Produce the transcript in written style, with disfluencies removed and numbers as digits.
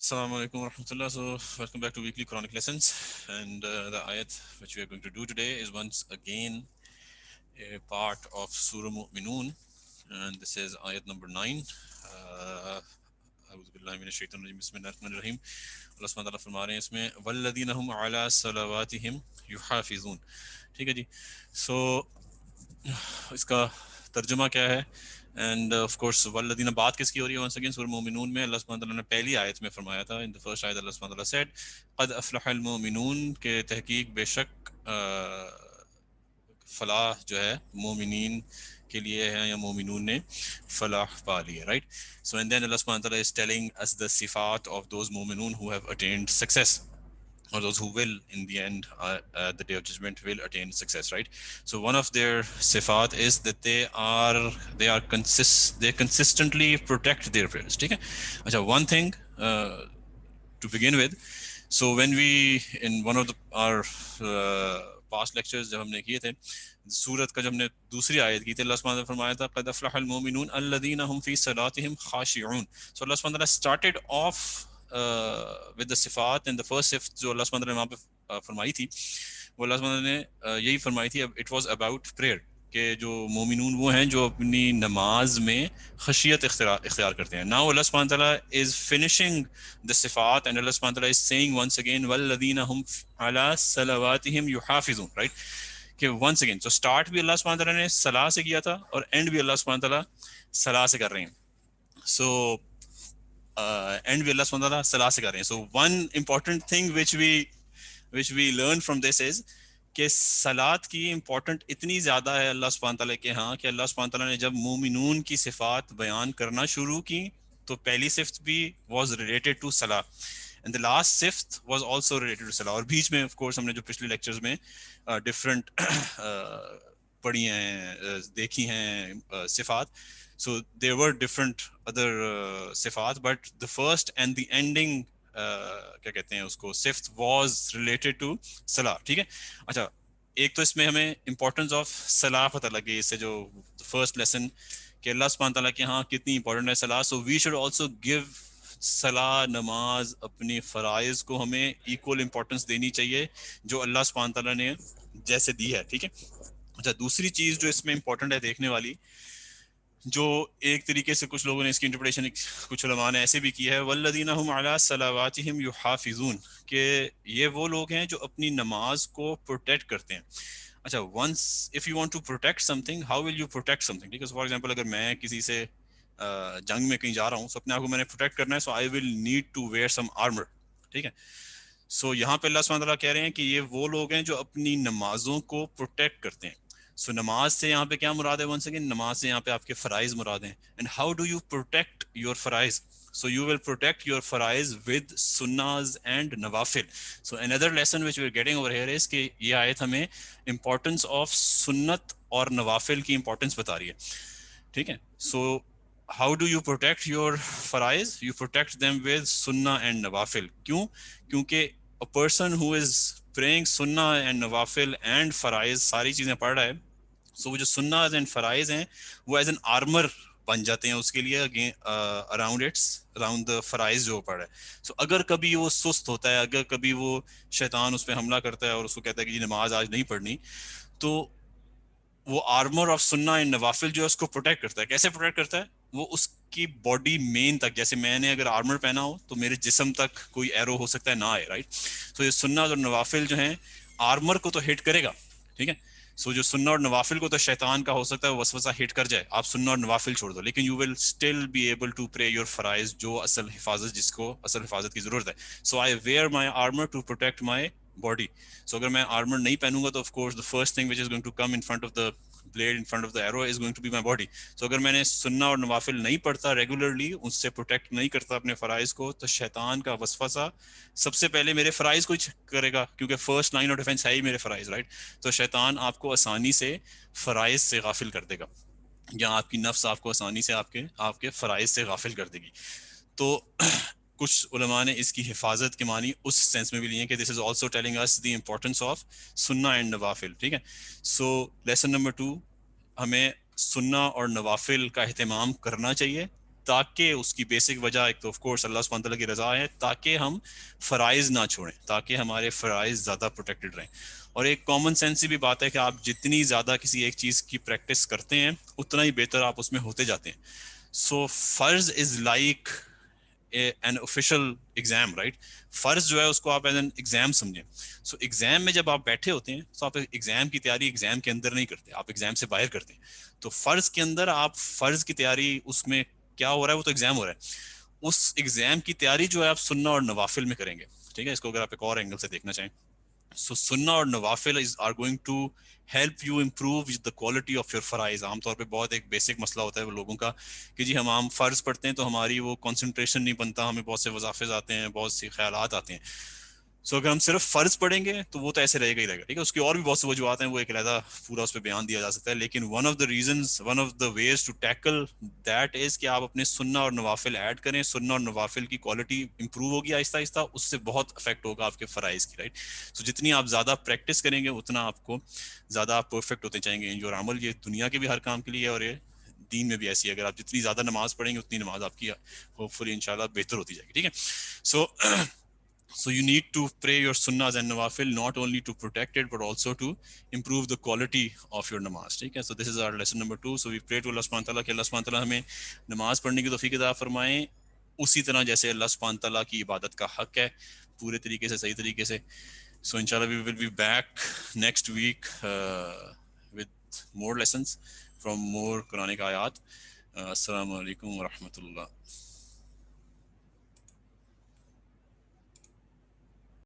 Assalamu alaikum warahmatullah. So welcome back to weekly Quranic lessons, and the ayat which we are going to do today is once again a part of Surah Mu'minun, and this is ayat number 9. أعوذ بالله من الشيطان الرجيم بسم الله الرحمن الرحيم. اللہ سبحانہ وتعالیٰ فرما رہے ہیں اس میں والذین هم علی صلواتہم یحافظون. ٹھیک ہے جی. سو اس کا ترجمہ کیا ہے؟ اینڈ آف کورس والذین بات کس کی ہو رہی ہے؟ ونس اگین سورہ مومنون میں اللہ سبحانہ تعالیٰ نے پہلی آیت میں فرمایا تھا، ان دی فرسٹ آیت اللہ سبحانہ تعالیٰ سیڈ قد افلح المؤمنون، کہ تحقیق بے شک فلاح جو ہے مومنین کے لیے ہے، یا مومنون نے فلاح پا لی ہے، رائٹ. سو اینڈ دین اللہ سبحانہ تعالیٰ از ٹیلنگ us the صفات of those مومنون who have attained success, or those who will in the end at the day of judgment will attain success, right? So one of their sifat is that they consistently protect their prayers. ٹھیک ہے. اچھا, one thing to begin with, so when we in one of our past lectures جب ہم نے کیے تھے سورت کا، جب ہم نے دوسری آیت کی تھی، اللہ سبحانہ نے فرمایا تھا قد افلح المؤمنون الذین هم فی صلاتهم خاشعون. So اللہ سبحانہ started off with the صفات, and the first صفت جو اللہ سبحانہ نے وہاں پہ فرمائی تھی وہ اللہ سبحانہ نے یہی فرمائی تھی. اٹ واز اباؤٹ پریئر، کہ جو مومنون وہ ہیں جو اپنی نماز میں خشیت اختیار کرتے ہیں. ناؤ اللہ سبحانہ تعالیٰ از فنشنگ the صفات, and Allah subhanahu wa ta'ala is saying once again وَالَّذِينَ هُمْ عَلَى صَلَوَاتِهِمْ يُحَافِظُونَ, right? کہ once again, so start بھی اللہ سبحانہ تعالیٰ نے صلاح سے کیا تھا اور اینڈ بھی اللہ سبحانہ تعالیٰ صلاح سے کر رہے ہیں. so اینڈ بھی اللہ سبحانہ تعالیٰ صلاح سے کر رہے ہیں. so one important thing which we learn from this is کہ صلاۃ کی امپورٹنٹ اتنی زیادہ ہے اللہ سبحانہ تعالیٰ کے ہاں، کہ اللہ سبحانہ تعالیٰ نے جب مومنون کی صفات بیان کرنا شروع کی تو پہلی صفت بھی واز ریلیٹڈ ٹو صلاح، اینڈ the last صفت واز آلسو ریلیٹڈ ٹو صلاح. اور بیچ میں آف کورس ہم نے جو پچھلے لیکچرز میں ڈفرینٹ پڑھی ہیں، دیکھی ہیں صفات. So there were different other صفات, but the first and the ending کیا کہتے ہیں اس کو صفت واز ریلیٹڈ ٹو صلاح. ٹھیک ہے. اچھا, ایک تو اس میں ہمیں امپورٹنس آف صلاح پتہ لگی اس سے، جو فرسٹ لیسن کہ اللہ سبحانہ تعالیٰ کے ہاں کتنی امپورٹنٹ ہے صلاح. سو وی شوڈ آلسو گیو صلاح، نماز، اپنی فرائض کو ہمیں ایکول امپورٹنس دینی چاہیے جو اللہ سبحانہ تعالیٰ نے جیسے دی ہے. ٹھیک ہے. اچھا, دوسری چیز جو اس میں امپورٹنٹ ہے دیکھنے والی، جو ایک طریقے سے کچھ لوگوں نے اس کی انٹرپریٹیشن کچھ علماء نے ایسے بھی کی ہے، والذین هم علی صلواتہم یحافظون، کہ یہ وہ لوگ ہیں جو اپنی نماز کو پروٹیکٹ کرتے ہیں. اچھا, once if you want to protect something, how will you protect something? ٹھیک ہے. فار ایگزامپل اگر میں کسی سے جنگ میں کہیں جا رہا ہوں، تو اپنے آپ کو میں نے پروٹیکٹ کرنا ہے، so I will need to wear some armour. ٹھیک ہے. سو یہاں پہ اللہ سبحانہ تعالیٰ کہہ رہے ہیں کہ یہ وہ لوگ ہیں جو اپنی نمازوں کو پروٹیکٹ کرتے ہیں. سو نماز سے یہاں پہ کیا مراد ہے؟ ونس اگین نماز سے یہاں پہ آپ کے فرائض مراد ہیں. And how do you protect your فرائض؟ So you will protect your فرائض ود سناز اینڈ نوافل. سو اندر lesson which we are getting over here is کہ یہ آیت ہمیں امپورٹنس آف سنت اور نوافل کی امپورٹنس بتا رہی ہے. ٹھیک ہے. سو how do you protect your فرائض؟ you protect them with sunnah and nawafil. کیوں؟ کیونکہ a person who is praying sunnah and nawafil and فرائض ساری چیزیں پڑھ رہا ہے، سو وہ جو سناز اینڈ فرائض ہیں وہ ایز این آرمر بن جاتے ہیں اس کے لیے اراؤنڈ دا فرائض جو پڑھ رہا ہے. سو اگر کبھی وہ سست ہوتا ہے، اگر کبھی وہ شیطان اس پہ حملہ کرتا ہے اور اس کو کہتا ہے کہ یہ نماز آج نہیں پڑھنی، تو وہ آرمر آف سنہ اینڈ نوافل جو ہے اس کو پروٹیکٹ کرتا ہے. کیسے پروٹیکٹ کرتا ہے؟ وہ اس کی باڈی مین تک، جیسے میں نے اگر آرمر پہنا ہو تو میرے جسم تک کوئی ایرو ہو سکتا ہے نہ آئے، رائٹ. سو یہ سنہ اور نوافل جو ہیں آرمر کو تو ہٹ کرے گا. ٹھیک ہے. سو جو سنہ اور نوافل کو تو شیطان کا ہو سکتا ہے وسوسہ ہٹ کر جائے، آپ سنہ اور نوافل چھوڑ دو، لیکن you will still be able to pray your فرائض، جو اصل حفاظت، جس کو اصل حفاظت کی ضرورت ہے. So I wear my armour to protect my body. So اگر میں آرمر نہیں پہنوں گا تو of course the first thing which is going to come in front of the blade, in front of the arrow is going to be my body. So اگر میں نے سنہ اور نوافل نہیں پڑھتا ریگولرلی، اس سے پروٹیکٹ نہیں کرتا اپنے فرائض کو، تو شیطان کا وسوسہ سب سے پہلے میرے فرائض کو ہی کرے گا، کیونکہ فرسٹ لائن آف ڈیفینس ہے ہی میرے فرائض، رائٹ. تو شیطان آپ کو آسانی سے فرائض سے غافل کر دے گا، یا آپ کی نفس آپ کو آسانی سے آپ کے فرائض سے غافل کر دے گی. تو کچھ علماء نے اس کی حفاظت کے معنی اس سینس میں بھی لیے کہ this is also telling us the importance of سنہ اینڈ نوافل. ٹھیک ہے. سو لیسن نمبر 2، ہمیں سنہ اور نوافل کا اہتمام کرنا چاہیے تاکہ اس کی بیسک وجہ ایک تو آف کورس اللہ سبحانہ تعالیٰ کی رضا ہے، تاکہ ہم فرائض نہ چھوڑیں، تاکہ ہمارے فرائض زیادہ پروٹیکٹڈ رہیں. اور ایک کامن سینس بھی بات ہے کہ آپ جتنی زیادہ کسی ایک چیز کی پریکٹس کرتے ہیں اتنا ہی بہتر آپ اس میں ہوتے جاتے ہیں. سو فرض is like an official exam, right. فرض جو ہے اس کو آپ ایز این ایگزام سمجھیں. سو ایگزام میں جب آپ بیٹھے ہوتے ہیں تو آپ ایگزام کی تیاری ایگزام کے اندر نہیں کرتے، آپ ایگزام سے باہر کرتے ہیں. تو فرض کے اندر آپ فرض کی تیاری، اس میں کیا ہو رہا ہے، وہ تو ایگزام ہو رہا ہے. اس ایگزام کی تیاری جو ہے آپ سنہ اور نوافل میں کریں گے. ٹھیک ہے، اس کو اگر آپ ایک اور اینگل سے دیکھنا چاہیں، سو سنہ اور نوافل are going to help you improve the quality of your فرائض. عام طور پہ بہت ایک بیسک مسئلہ ہوتا ہے وہ لوگوں کا کہ جی ہم عام فرض پڑھتے ہیں تو ہماری وہ کنسنٹریشن نہیں بنتا، ہمیں بہت سے وظائف آتے ہیں، بہت سی خیالات آتے ہیں. سو اگر ہم صرف فرض پڑھیں گے تو وہ تو ایسے رہے گا ہی رہے گا. ٹھیک ہے، اس کی اور بھی بہت سی وجوہات ہیں، وہ ایک علیحدہ پورا اس پہ بیان دیا جا سکتا ہے. لیکن one of the reasons, one of the ways to tackle that is کہ آپ اپنے سنہ اور نوافل ایڈ کریں. سنہ اور نوافل کی کوالٹی امپروو ہوگی آہستہ آہستہ، اس سے بہت افیکٹ ہوگا آپ کے فرائض کی، رائٹ. سو جتنی آپ زیادہ پریکٹس کریں گے اتنا آپ کو زیادہ آپ پرفیکٹ ہوتے جائیں گے. جو عمل یہ دنیا کے بھی ہر کام کے لیے اور یہ دین میں بھی ایسی ہے. اگر آپ جتنی زیادہ نماز پڑھیں گے اتنی نماز آپ کی ہوپ فلی انشاءاللہ بہتر ہوتی جائے گی. ٹھیک ہے. So you need to pray your sunnahs and nawafil not only to protect it but also to improve the quality of your namaz. ٹھیک ہے. So this is our lesson number 2. So we pray to Allah subhanahu wa ta'ala کہ اللہ سبحانہ تعالیٰ ہمیں نماز پڑھنے کی توفیق عطا فرمائیں اسی طرح جیسے اللہ سبحانہ تعالیٰ کی عبادت کا حق ہے، پورے طریقے سے، صحیح طریقے سے. So inshallah we will be back next week with more lessons from more Quranic ayat. Assalamu alaikum wa rahmatullah.